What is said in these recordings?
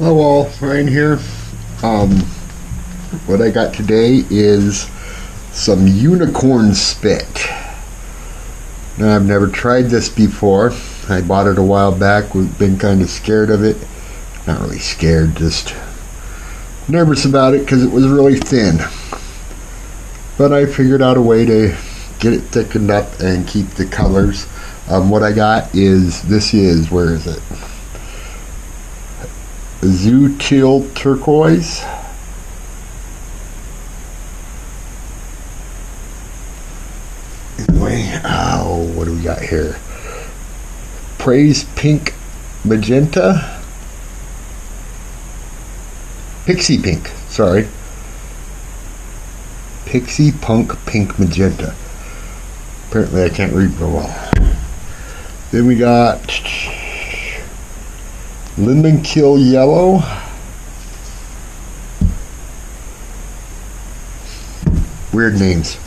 Hello all, Ryan here. What I got today is some unicorn spit. Now, I've never tried this before. I bought it a while back. We've been kind of scared of it. Not really scared, just nervous about it because it was really thin. But I figured out a way to get it thickened up and keep the colors. What I got is, where is it? Azutil turquoise. Anyway, what do we got here? Praise pink magenta. Pixie pink, sorry. Pixie punk pink magenta. Apparently I can't read very well. Then we got Lemon Kill Yellow. Weird names.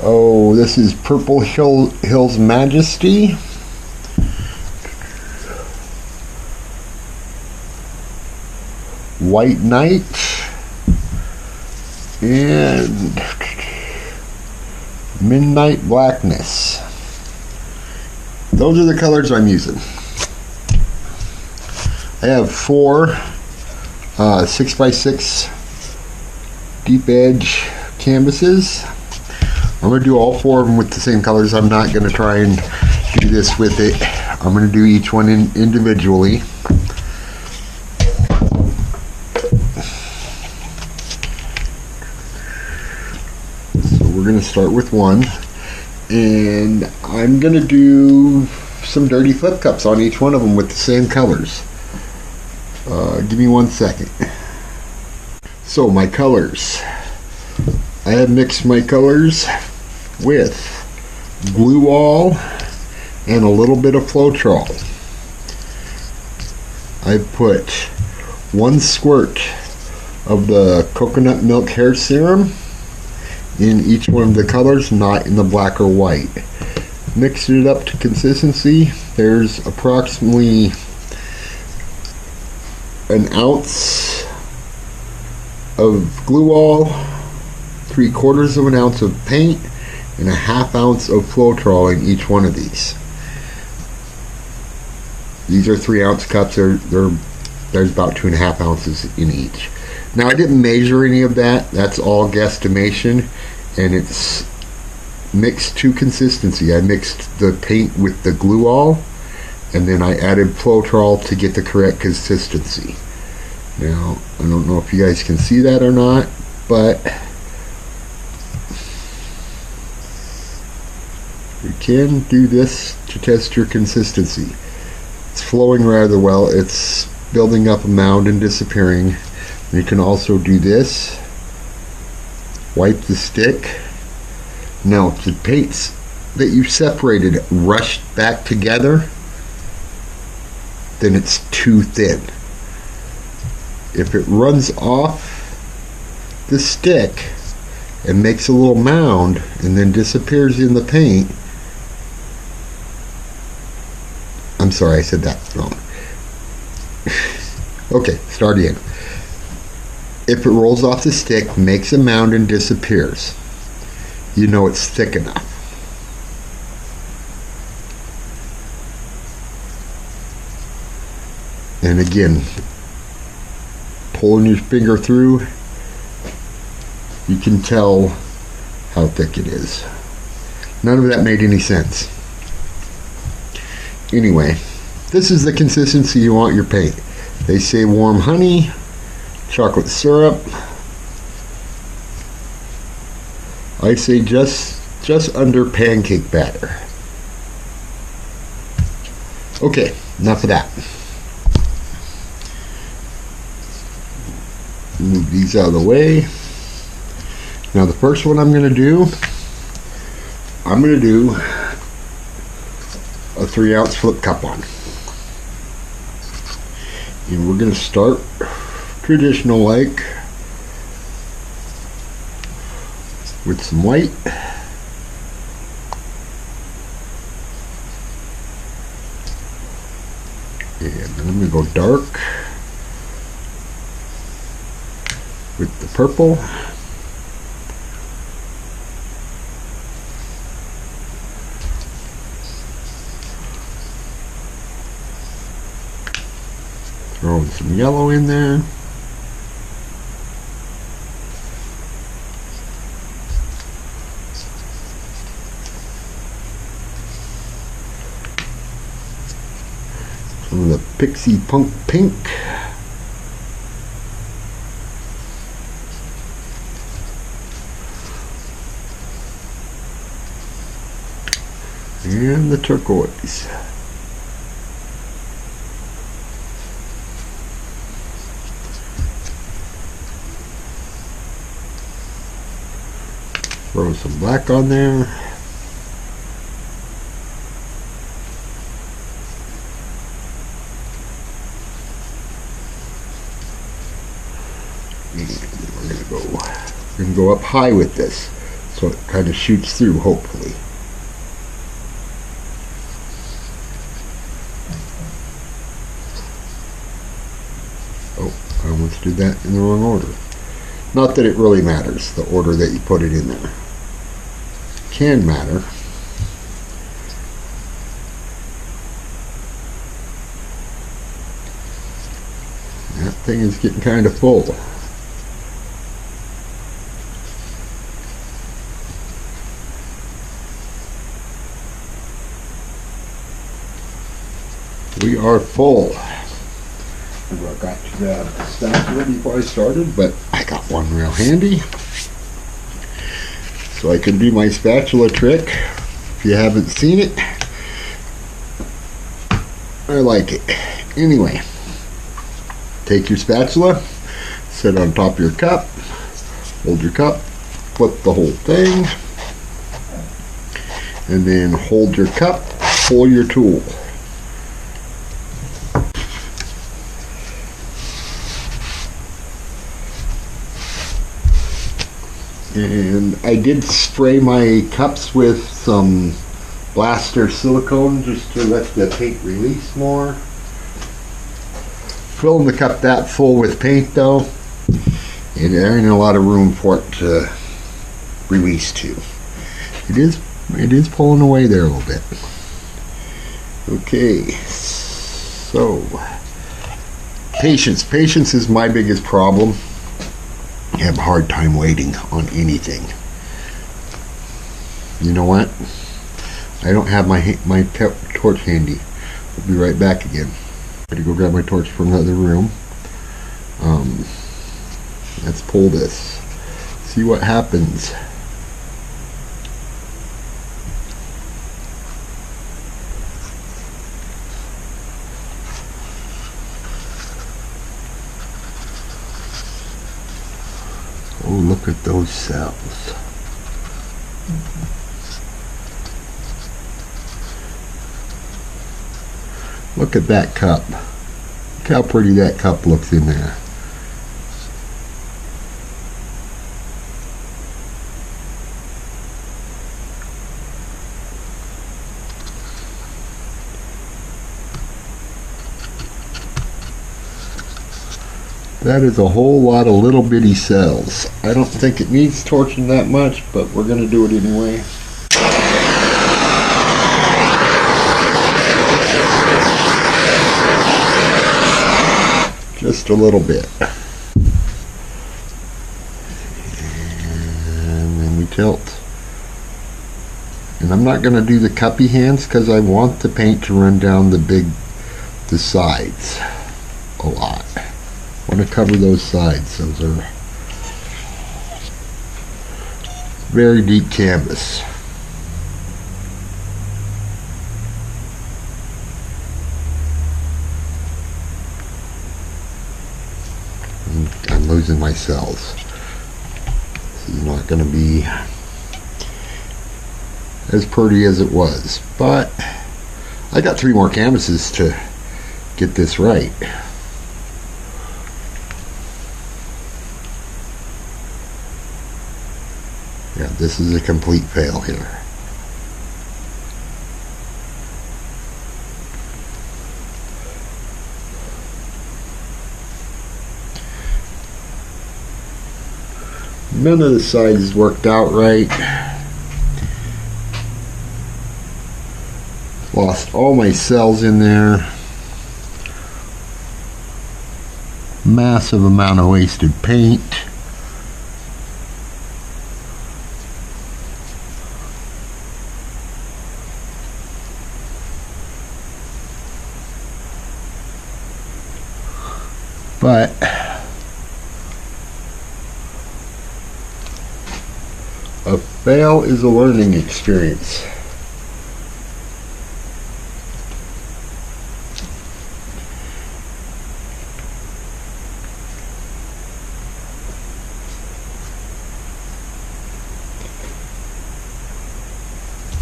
Oh, this is Purple Hills Majesty. White Knight. And Midnight Blackness. Those are the colors I'm using. I have four 6x6 deep edge canvases. I'm going to do all four of them with the same colors. I'm not going to try and do this with it. I'm going to do each one individually. So we're going to start with one. And I'm going to do some dirty flip cups on each one of them with the same colors. Give me 1 second. So my colors. I have mixed my colors with Glue All and a little bit of Floetrol. I put 1 squirt of the coconut milk hair serum in each one of the colors, not in the black or white. Mixed it up to consistency. There's approximately an ounce of Glue All, 3/4 of an ounce of paint, and a 1/2 ounce of Floetrol in each one of these. These are 3-ounce cups. There's about 2.5 ounces in each. Now, I didn't measure any of that. That's all guesstimation, and it's mixed to consistency. I mixed the paint with the Glue All, and then I added Floetrol to get the correct consistency. Now, I don't know if you guys can see that or not, but you can do this to test your consistency. It's flowing rather well. It's building up a mound and disappearing. You can also do this. Wipe the stick. Now, if the paints that you separated rushed back together, then it's too thin. If it runs off the stick and makes a little mound and then disappears in the paint, I'm sorry, I said that wrong. Okay, start again. If it rolls off the stick, makes a mound and disappears, you know it's thick enough. And again, pulling your finger through, you can tell how thick it is. None of that made any sense. Anyway, this is the consistency you want your paint. They say warm honey, chocolate syrup. I say just under pancake batter. Okay, enough of that. Move these out of the way. Now the first one I'm going to do a 3-ounce flip cup on. And we're going to start traditional like with some white. And I'm going to go dark with the purple. Throwing some yellow in there. Some of the Pixie Punk Pink. And the turquoise. Throw some black on there. And we're gonna go up high with this, so it kind of shoots through, hopefully. Oh, I almost did that in the wrong order. Not that it really matters, the order that you put it in there. Can matter. That thing is getting kind of full. We are full. I got to grab a spatula before I started, but I got one real handy. So I can do my spatula trick. If you haven't seen it, I like it. Anyway, take your spatula, sit on top of your cup, hold your cup, flip the whole thing, and then hold your cup, pull your tool. And I did spray my cups with some Blaster silicone just to let the paint release more. Filling the cup that full with paint though, and there ain't a lot of room for it to release to. It is pulling away there a little bit. Okay, so patience. Patience is my biggest problem. I have a hard time waiting on anything. You know what? I don't have my torch handy. I'll be right back again. I gotta go grab my torch from the other room. Let's pull this. See what happens. Oh, look at those cells. Look at that cup. Look how pretty that cup looks in there. That is a whole lot of little bitty cells. I don't think it needs torching that much, but we're going to do it anyway. Just a little bit. And then we tilt. And I'm not going to do the cuppy hands because I want the paint to run down the sides a lot. I want to cover those sides. Those are very deep canvas. I'm losing my cells. This is not going to be as pretty as it was, but I got 3 more canvases to get this right. Yeah, this is a complete fail here. None of the sides worked out right. Lost all my cells in there. Massive amount of wasted paint. But a fail is a learning experience.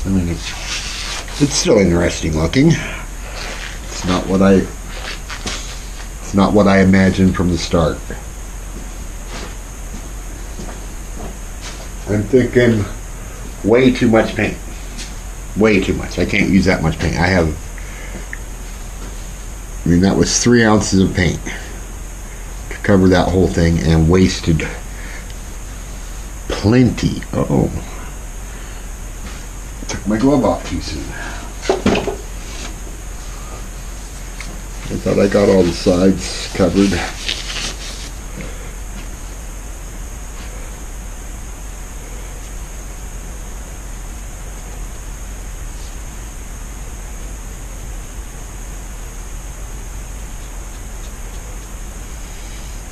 I mean, it's still interesting looking. It's not what I imagined from the start. I'm thinking way too much paint. Way too much. I can't use that much paint. I mean, that was 3 ounces of paint to cover that whole thing, and wasted plenty. Oh. Took my glove off too soon. I thought I got all the sides covered.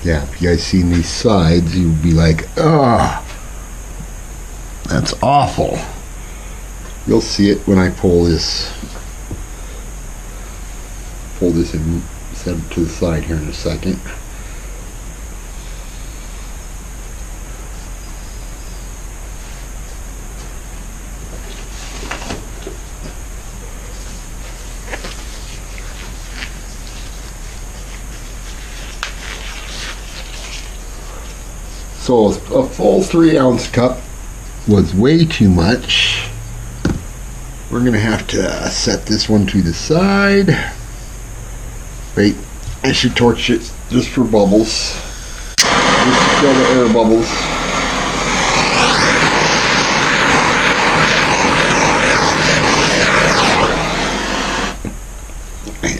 Yeah, if you guys seen these sides, you'd be like, "Ugh, that's awful." You'll see it when I pull this and set it to the side here in a second. So a full 3-ounce cup was way too much. We're gonna have to set this one to the side. Wait, I should torch it just for bubbles. Just to kill the air bubbles.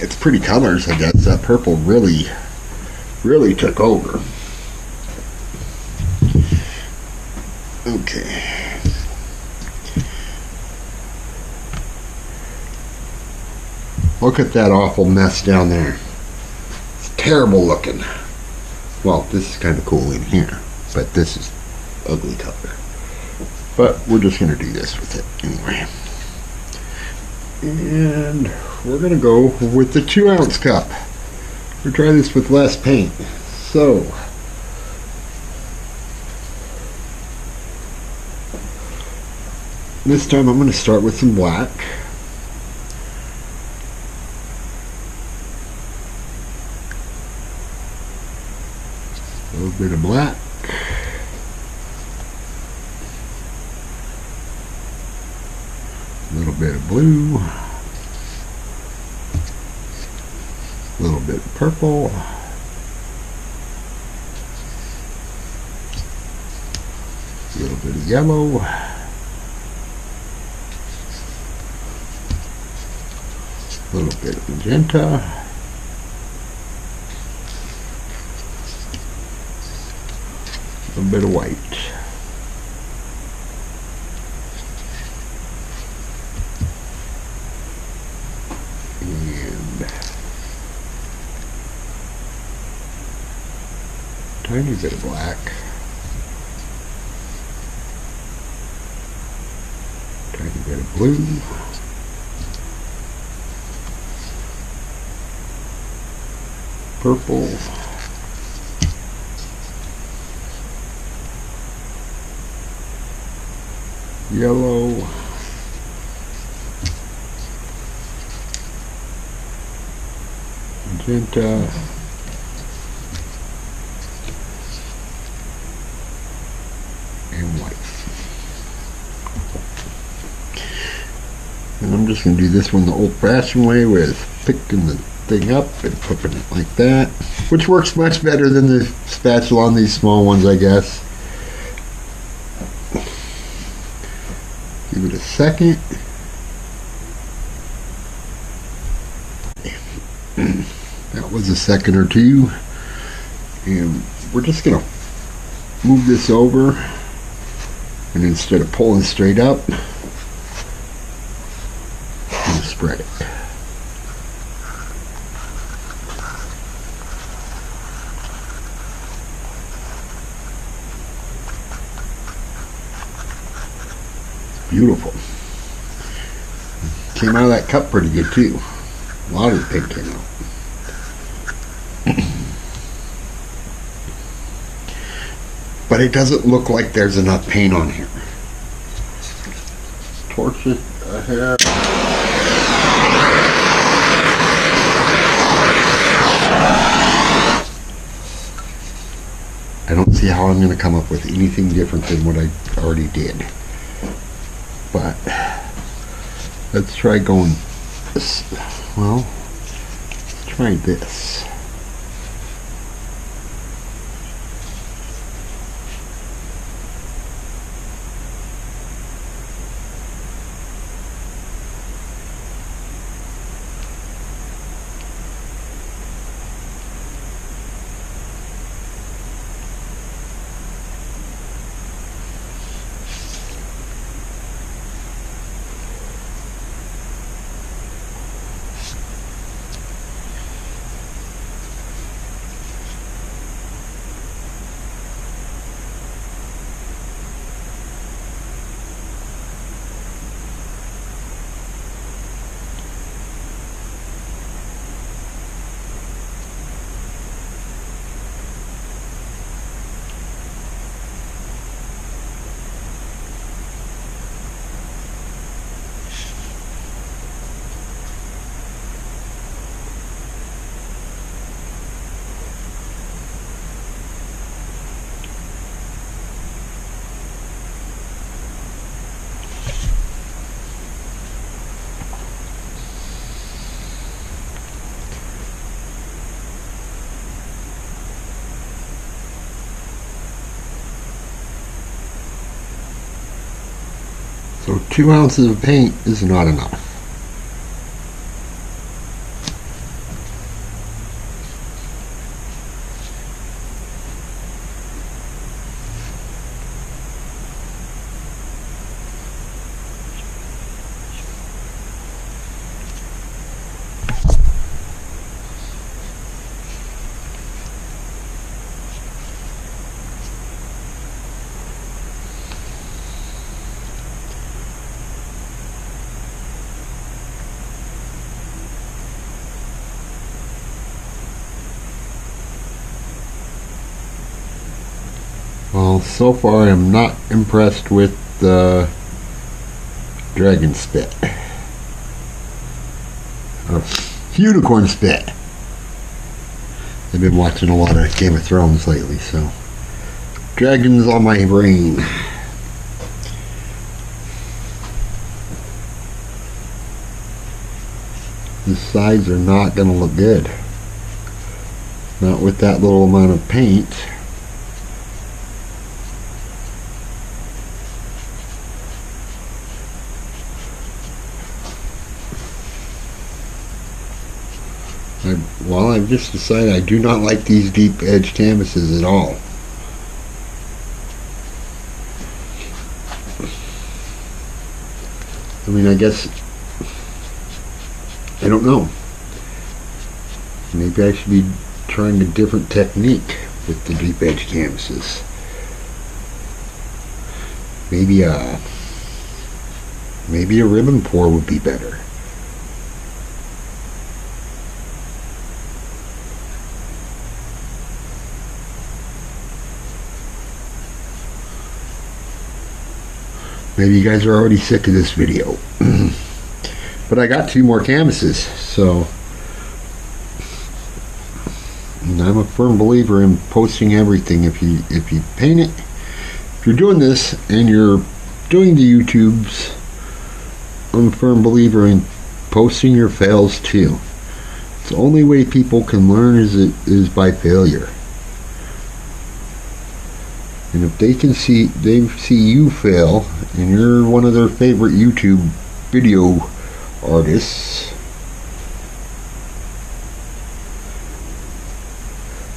It's pretty colors, I guess. That purple really took over. Okay. Look at that awful mess down there. It's terrible looking. Well, this is kind of cool in here, but this is ugly color. But we're just going to do this with it anyway. And we're going to go with the 2-ounce cup. We'll try this with less paint. So, this time I'm going to start with some black. A little bit of black. A little bit of blue. A little bit of purple. A little bit of yellow. A little bit of magenta. A little bit of white. And tiny bit of black. Tiny bit of blue. Purple. Yellow. Magenta. And white. And I'm just going to do this one the old-fashioned way with picking the thing up and flipping it like that, which works much better than the spatula on these small ones, I guess. Give it a second. That was a second or two. And we're just going to move this over. And instead of pulling straight up, we'll spread it. Beautiful. Came out of that cup pretty good too. A lot of the paint came out. But it doesn't look like there's enough paint on here. Torch it ahead. I don't see how I'm going to come up with anything different than what I already did. But let's try going this. Well, let's try this. So 2 ounces of paint is not enough. Well, so far I'm not impressed with the dragon spit. Or unicorn spit. I've been watching a lot of Game of Thrones lately, so dragons on my brain. The sides are not going to look good. Not with that little amount of paint. Well, I've just decided I do not like these deep edge canvases at all. I mean, I guess, I don't know. Maybe I should be trying a different technique with the deep edge canvases. Maybe a ribbon pour would be better. Maybe you guys are already sick of this video. But I got 2 more canvases, so and I'm a firm believer in posting everything. If you paint it, if you're doing this and you're doing the YouTubes, I'm a firm believer in posting your fails too. It's the only way people can learn is by failure. And if they see you fail, and you're one of their favorite YouTube video artists,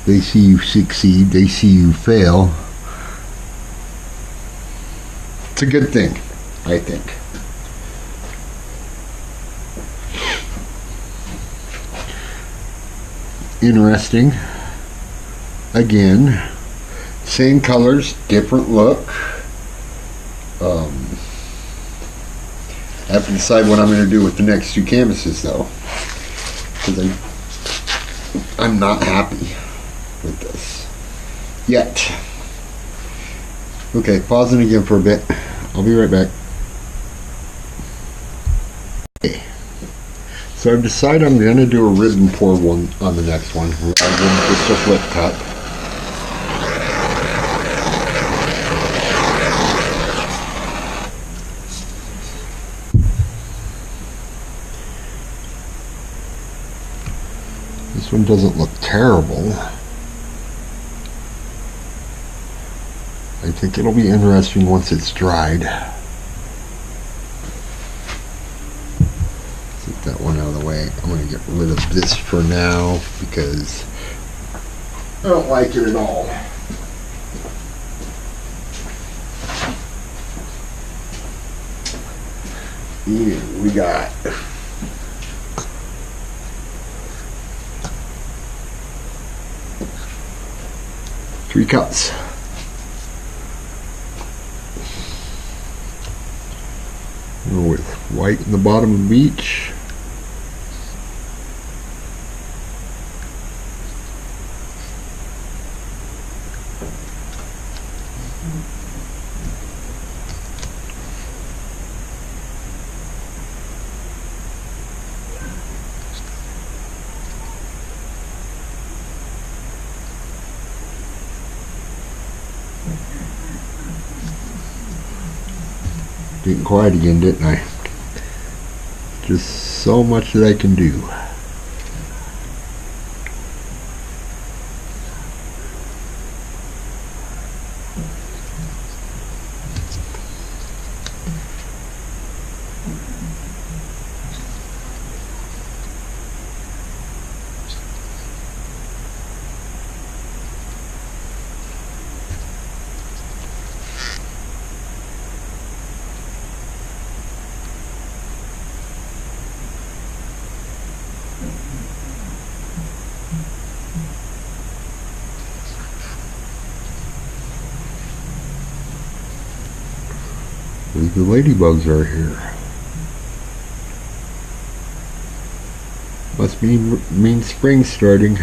they see you succeed, they see you fail, it's a good thing, I think. Interesting. Again, same colors, different look. I have to decide what I'm going to do with the next two canvases, though, because I'm not happy with this yet. Okay, pausing again for a bit. I'll be right back. Okay. So I've decided I'm going to do a ribbon pour one on the next one, rather than just a flip cut. This one doesn't look terrible. I think it'll be interesting once it's dried. Get that one out of the way. I'm going to get rid of this for now because I don't like it at all. Here we got three cups. With white in the bottom of each. Getting quiet again, didn't I? Just so much that I can do. The ladybugs are here. Must mean spring starting.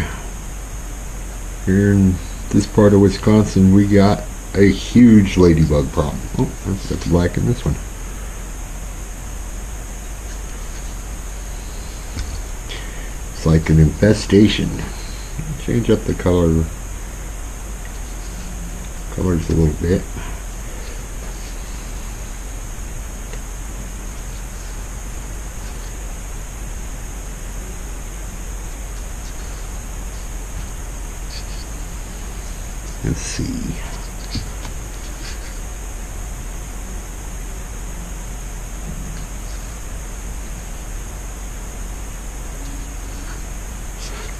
Here in this part of Wisconsin, we got a huge ladybug problem. Oh, I forgot to blacken this one. It's like an infestation. Change up the colors a little bit. Let's see.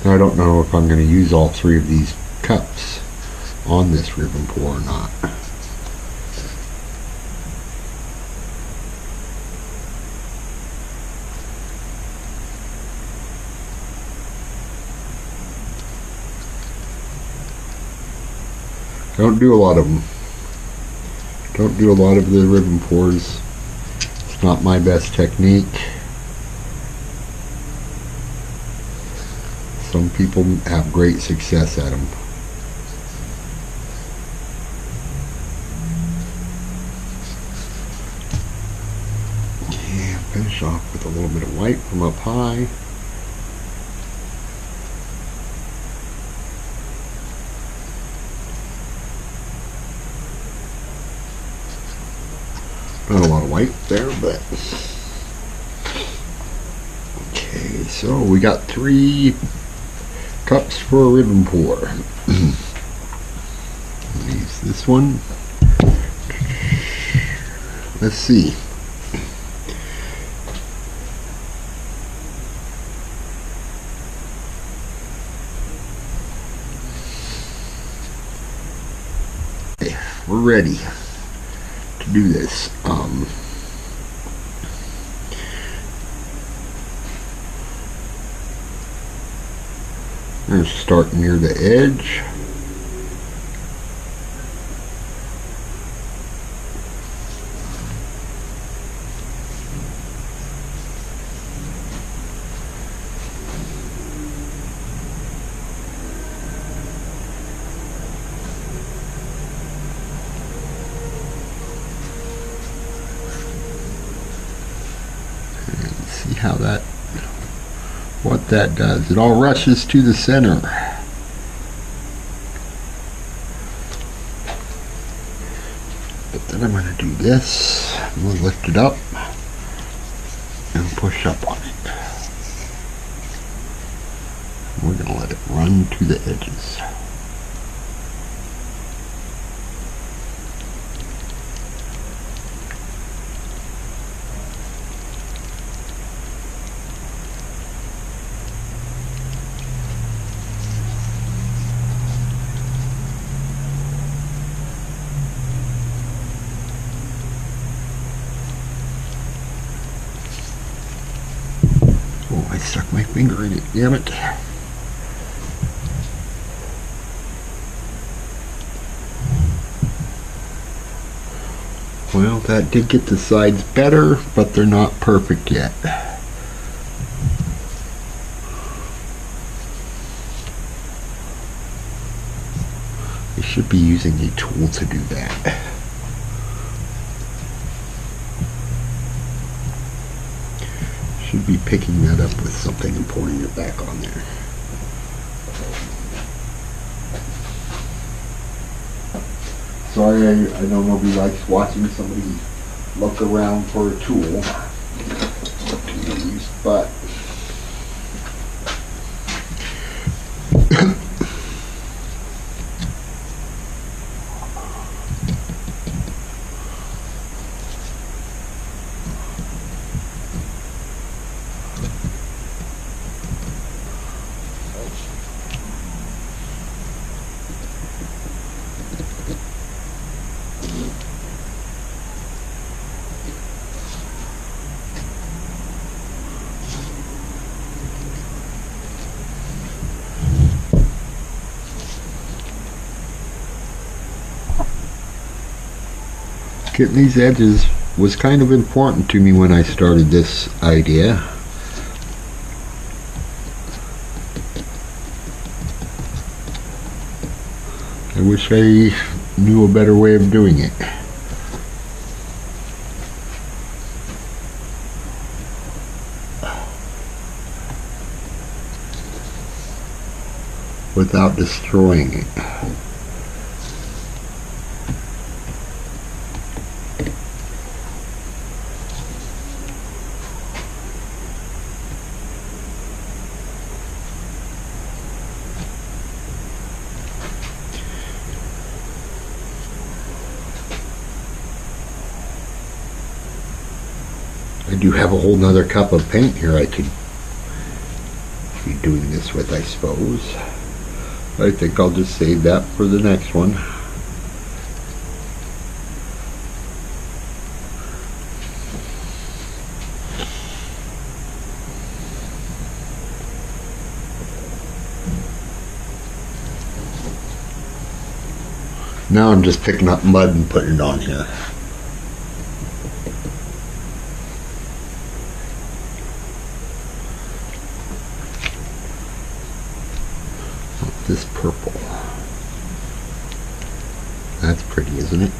Now I don't know if I'm going to use all three of these cups on this ribbon pour or not. Don't do a lot of them. Don't do a lot of the ribbon pours. It's not my best technique. Some people have great success at them. Yeah, finish off with a little bit of white from up high. Not a lot of white there, but okay, so we got 3 cups for a ribbon pour. Use This one, let's see. Okay, we're ready to do this. I'm going to start near the edge. See how that, what that does. It all rushes to the center. But then I'm going to do this. I'm going to lift it up and push up on it. We're going to let it run to the edges. Oh, I stuck my finger in it, damn it. Well, that did get the sides better, but they're not perfect yet. I should be using a tool to do that. Should be picking that up with something and pouring it back on there. Sorry, I know nobody likes watching somebody look around for a tool to use, but getting these edges was kind of important to me when I started this idea. I wish I knew a better way of doing it. Without destroying it. I do have a whole nother cup of paint here I could be doing this with, I suppose. I think I'll just save that for the next one. Now I'm just picking up mud and putting it on here. This purple. That's pretty, isn't it?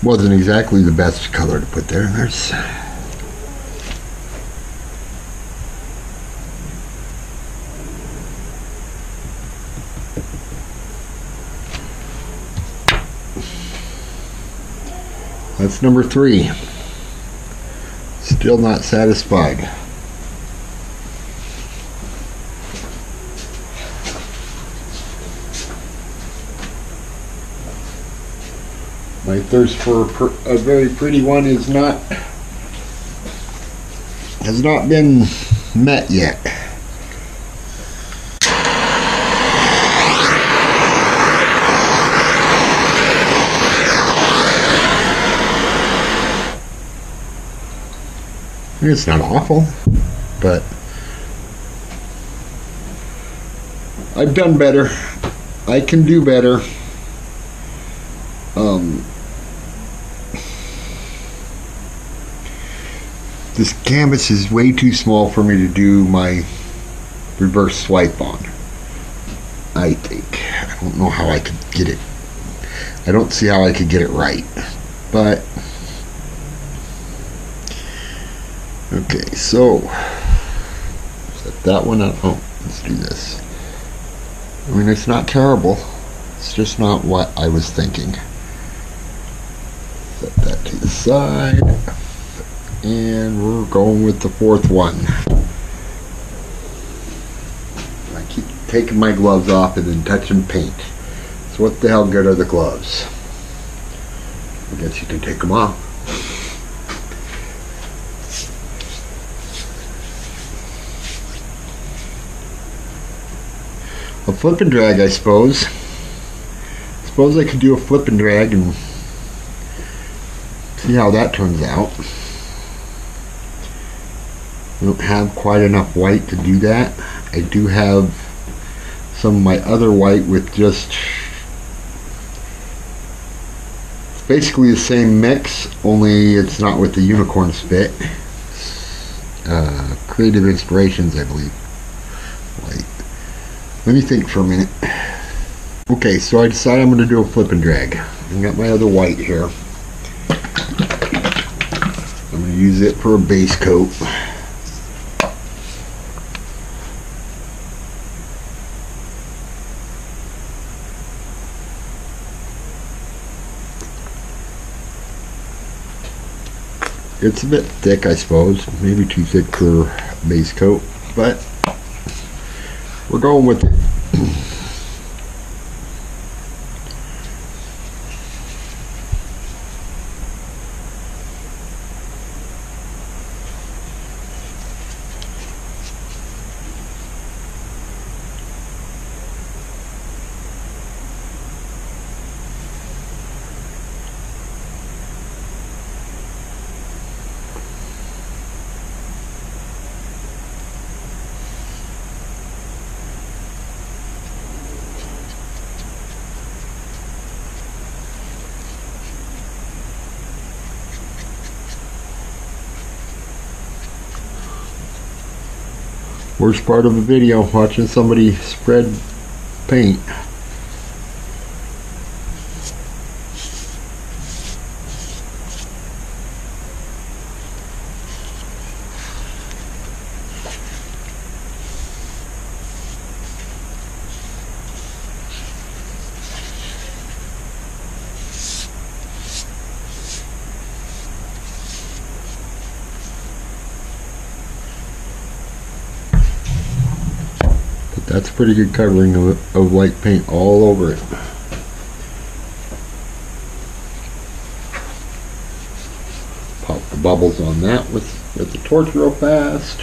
Wasn't exactly the best color to put there. There's That's number 3. Still not satisfied. My thirst for a very pretty one has not been met yet. It's not awful, but I've done better. I can do better. This canvas is way too small for me to do my reverse swipe on, I think. I don't know how I could get it. I don't see how I could get it right. But okay, so set that one up. Oh, let's do this. I mean, it's not terrible. It's just not what I was thinking. Set that to the side. And we're going with the fourth one. I keep taking my gloves off and then touching paint. So what the hell good are the gloves? I guess you can take them off. A flip and drag, I suppose. Suppose I could do a flip and drag and see how that turns out. I don't have quite enough white to do that. I do have some of my other white with just it's basically the same mix, only it's not with the unicorn spit. Creative Inspirations, I believe. White. Let me think for a minute. Okay, so I decided I'm going to do a flip and drag. I got my other white here. I'm going to use it for a base coat. It's a bit thick, I suppose. Maybe too thick for a base coat, but we're going with it. Worst part of a video, watching somebody spread paint. That's pretty good covering of white paint all over it. Pop the bubbles on that with the torch real fast.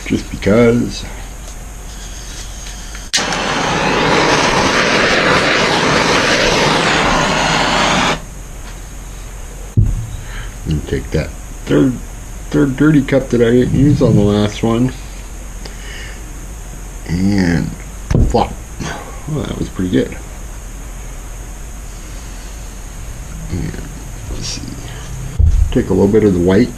Just because. And take that third dirty cup that I didn't use on the last one. And flop. Well, that was pretty good. And let's see. Take a little bit of the white,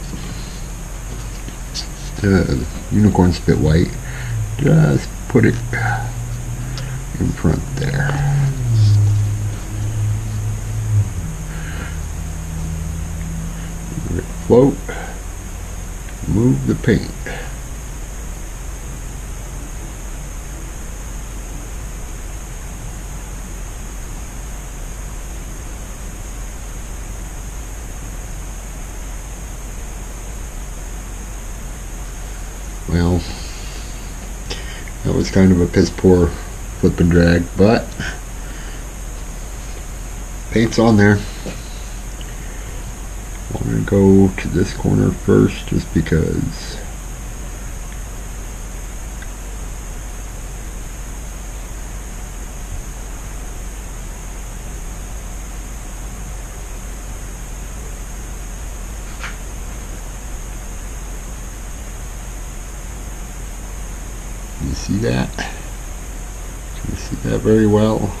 unicorn spit white. Just put it in front there. Let it float. Move the paint. Well, that was kind of a piss poor flip and drag, but paint's on there. I'm going to go to this corner first just because you see that? Can you see that very well?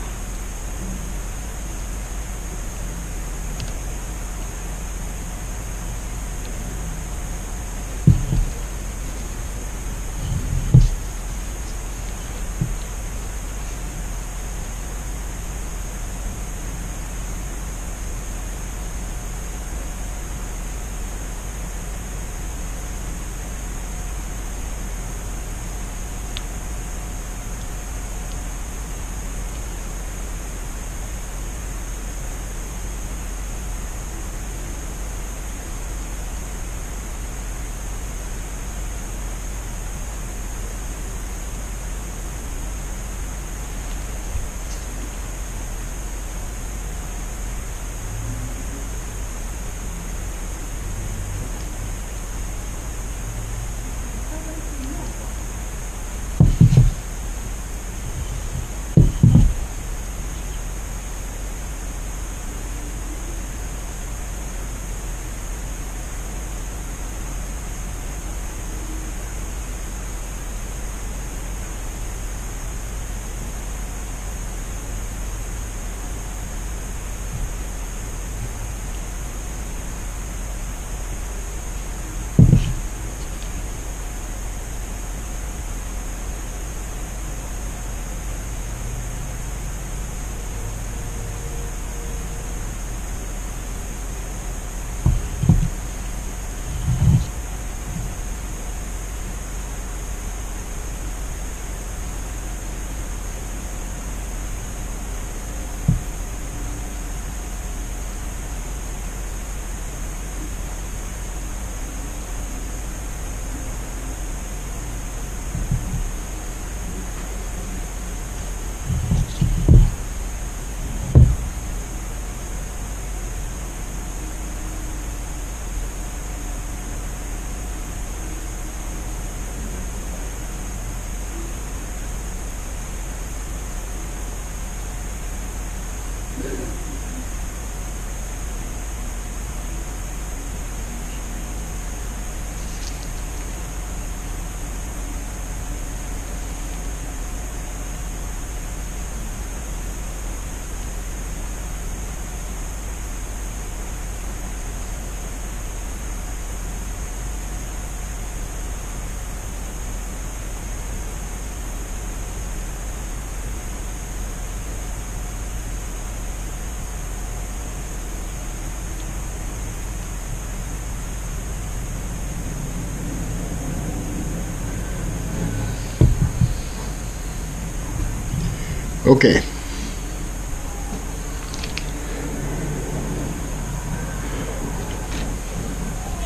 okay.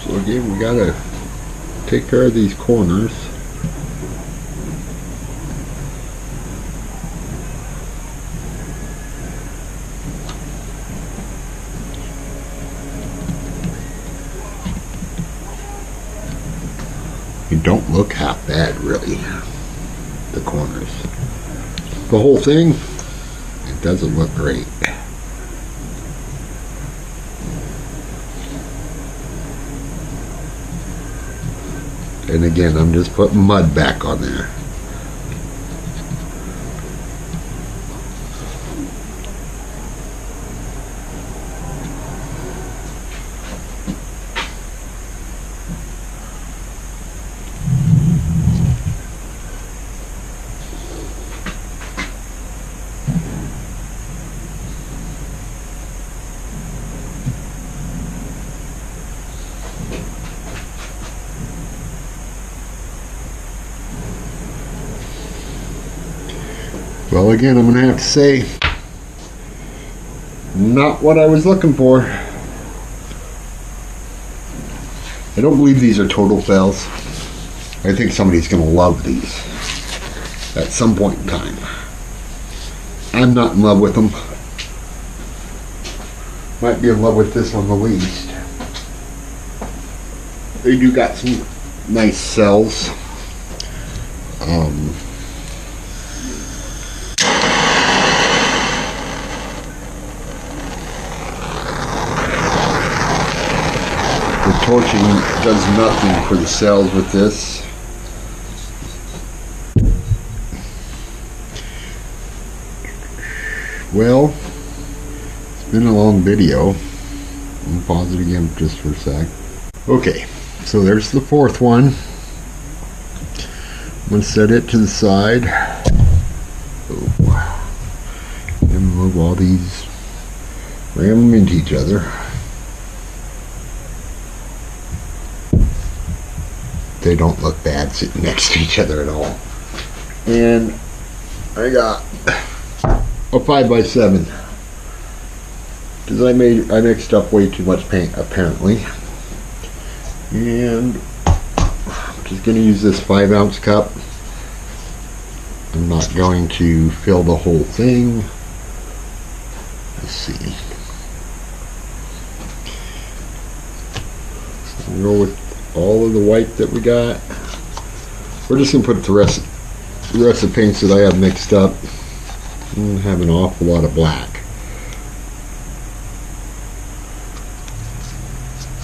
So again, we gotta take care of these corners. It don't look half bad, really, the corners. The whole thing, it doesn't look great. And again, I'm just putting mud back on there. Well, again, I'm going to have to say, not what I was looking for. I don't believe these are total fails. I think somebody's going to love these at some point in time. I'm not in love with them. Might be in love with this one the least. They do got some nice cells. The torching does nothing for the cells with this. Well, it's been a long video. I'll pause it again just for a sec. Okay, so there's the fourth one. I'm going to set it to the side. And move all these, ram them into each other. They don't look bad sitting next to each other at all. And I got a 5x7 because I mixed up way too much paint apparently, and I'm just going to use this 5-ounce cup. I'm not going to fill the whole thing. Let's see. We'll go with all of the white that we got. We're just going to put the rest of paints that I have mixed up. I have an awful lot of black.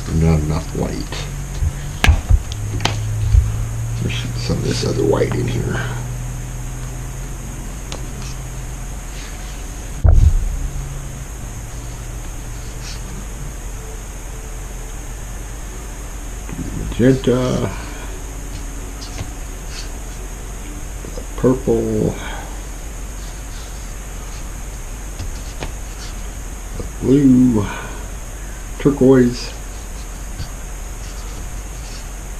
And not enough white. There's some of this other white in here. Magenta. Purple. Blue, turquoise,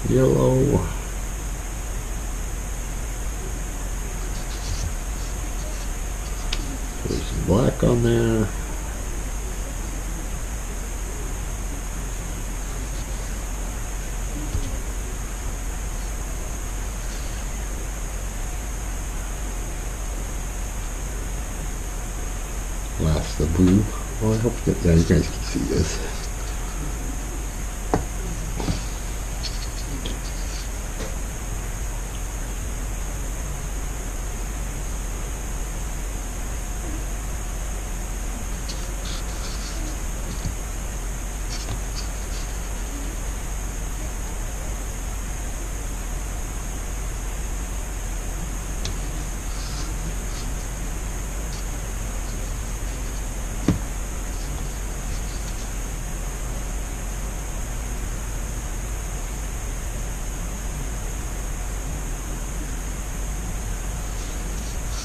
yellow, there's some black on there, last the blue. Well, I hope that you guys can see this.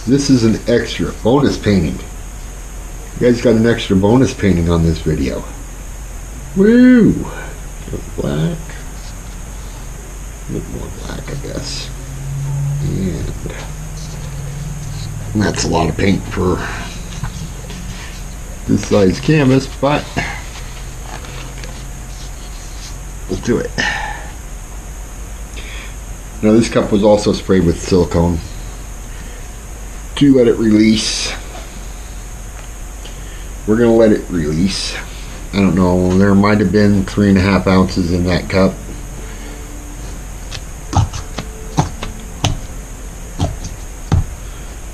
This is an extra bonus painting. You guys got an extra bonus painting on this video. Woo! Black. A bit more black, I guess. And that's a lot of paint for this size canvas, but we'll do it. Now this cup was also sprayed with silicone to let it release. We're gonna let it release. I don't know, there might have been 3.5 ounces in that cup.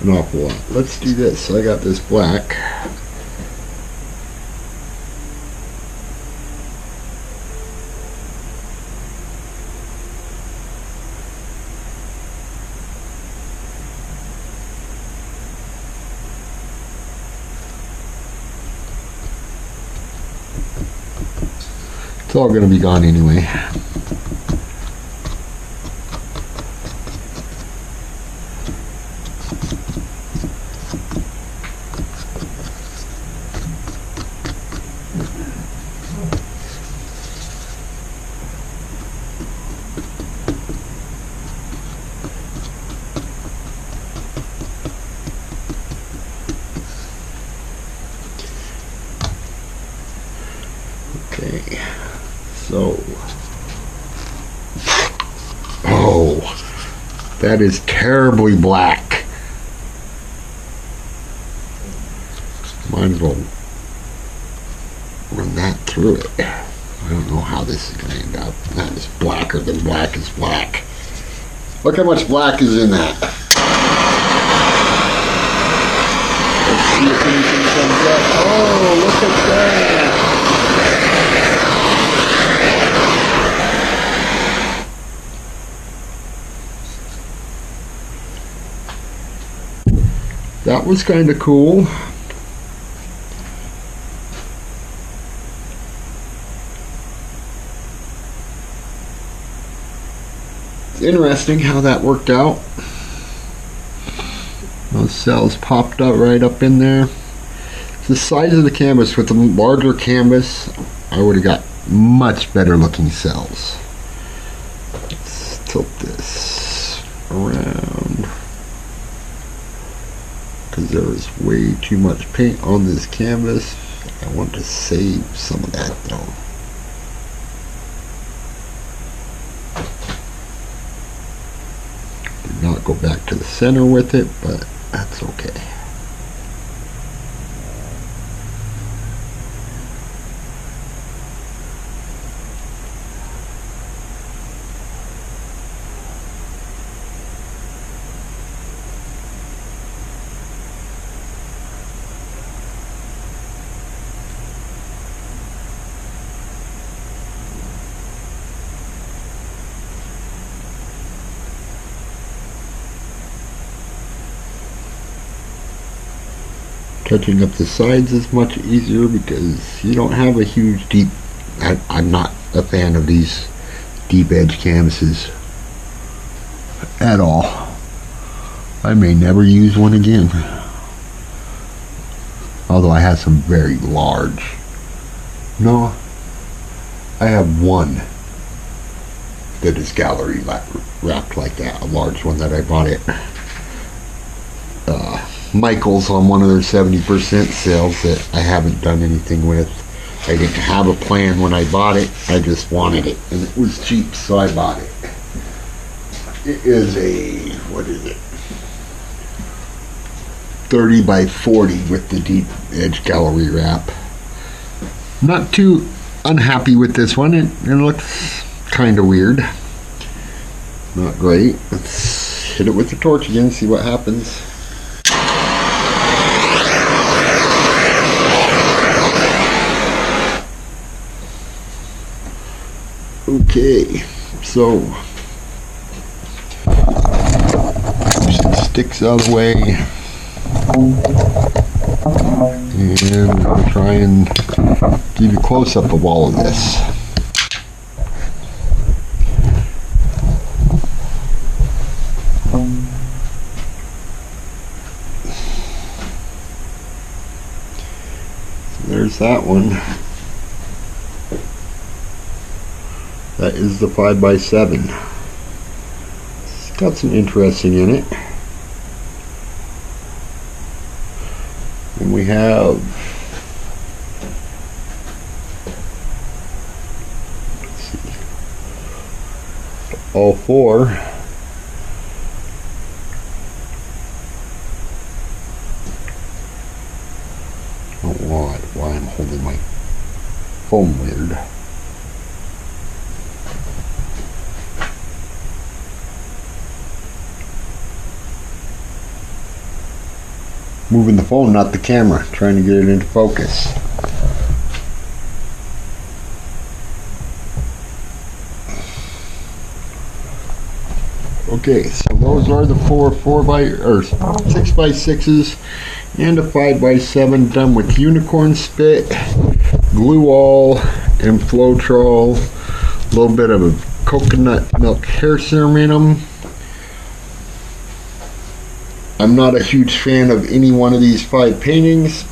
An awful lot. Let's do this. So I got this black. It's all going to be gone anyway. Okay, so That is terribly black. Might as well run that through it. I don't know how this is going to end up. That is blacker than black is black. Look how much black is in that. Let's see if anything comes up. Oh, look at that. That was kind of cool. It's interesting how that worked out. Those cells popped out right up in there. The size of the canvas, with the larger canvas, I would have got much better looking cells. Let's tilt this around, because there was way too much paint on this canvas. I want to save some of that though. Did not go back to the center with it, but that's okay. Touching up the sides is much easier because you don't have a huge deep. I'm not a fan of these deep edge canvases at all. I may never use one again. Although I have some very large. No, I have one that is gallery wrapped like that. A large one that I bought it. Michael's on one of their 70% sales that I haven't done anything with. I didn't have a plan when I bought it. I just wanted it, and it was cheap, so I bought it. It is a, what is it? 30 by 40 with the deep edge gallery wrap. Not too unhappy with this one. It looks kind of weird. Not great. Let's hit it with the torch again, see what happens. Okay, so push the sticks out of the way, and we're going to try and give you a close-up of all of this. So there's that one. That is the 5x7. It's got some interesting in it. And we have, let's see, all four. I don't know why I'm holding my phone weird. Moving the phone, not the camera, trying to get it into focus. Okay, so those are the four 6x6s and a 5x7 done with unicorn spit, glue all, and Floetrol. A little bit of a coconut milk hair serum in them. I'm not a huge fan of any one of these 5 paintings,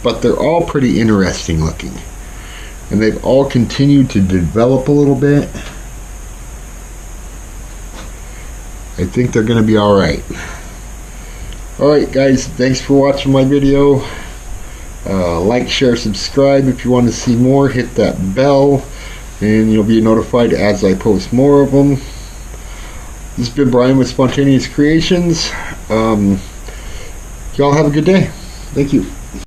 but they're all pretty interesting looking. And they've all continued to develop a little bit. I think they're going to be alright. Alright guys, thanks for watching my video. Like, share, subscribe if you want to see more. Hit that bell and you'll be notified as I post more of them. This has been Brian with Spontaneous Creations. Y'all have a good day. Thank you.